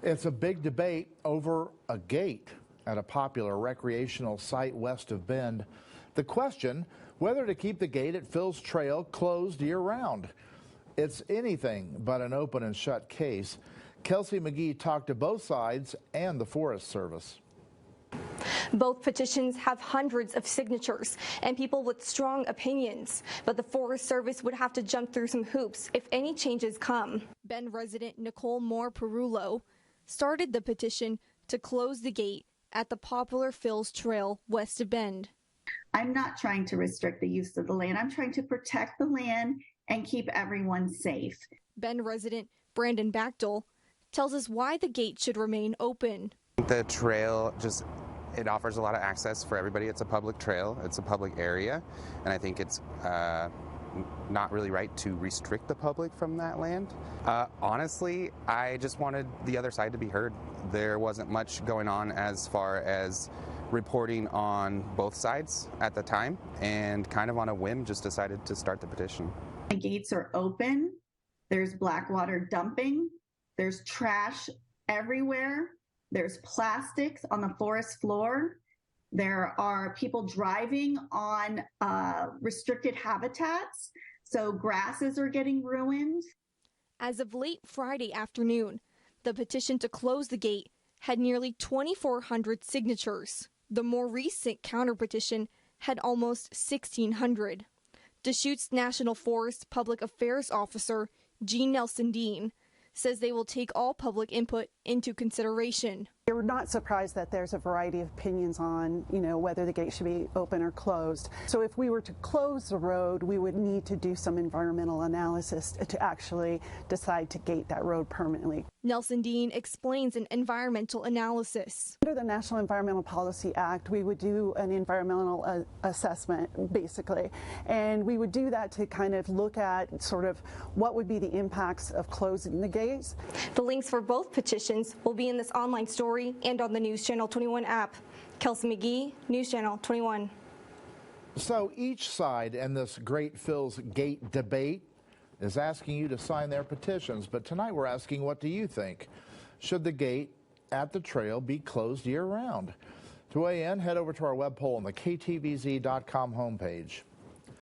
It's a big debate over a gate at a popular recreational site west of Bend. The question, whether to keep the gate at Phil's Trail closed year-round. It's anything but an open and shut case. Kelsey McGee talked to both sides and the Forest Service. Both petitions have hundreds of signatures and people with strong opinions, but the Forest Service would have to jump through some hoops if any changes come. Bend resident Nicole Moore-Perullo started the petition to close the gate at the popular Phil's Trail west of Bend. I'm not trying to restrict the use of the land. I'm trying to protect the land and keep everyone safe. Bend resident Brandon Bachtel tells us why the gate should remain open. The trail it offers a lot of access for everybody. It's a public trail, it's a public area, and I think it's not really right to restrict the public from that land. Honestly, I just wanted the other side to be heard. There wasn't much going on as far as reporting on both sides at the time, and kind of on a whim just decided to start the petition. The gates are open, there's black water dumping, there's trash everywhere, there's plastics on the forest floor, there are people driving on restricted habitats, so grasses are getting ruined. As of late Friday afternoon, the petition to close the gate had nearly 2,400 signatures. The more recent counter-petition had almost 1,600. Deschutes National Forest Public Affairs Officer Jean Nelson Dean says they will take all public input into consideration. We're not surprised that there's a variety of opinions on, whether the gate should be open or closed. So if we were to close the road, we would need to do some environmental analysis to actually decide to gate that road permanently. Nelson Dean explains an environmental analysis. Under the National Environmental Policy Act, we would do an environmental assessment, basically, and we would do that to kind of look at sort of what would be the impacts of closing the gates. The links for both petitions will be in this online story and on the News Channel 21 app. Kelsey McGee, News Channel 21. So each side in this Great Phil's Gate debate is asking you to sign their petitions, but tonight we're asking, what do you think? Should the gate at the trail be closed year-round? To weigh in, head over to our web poll on the KTVZ.com homepage.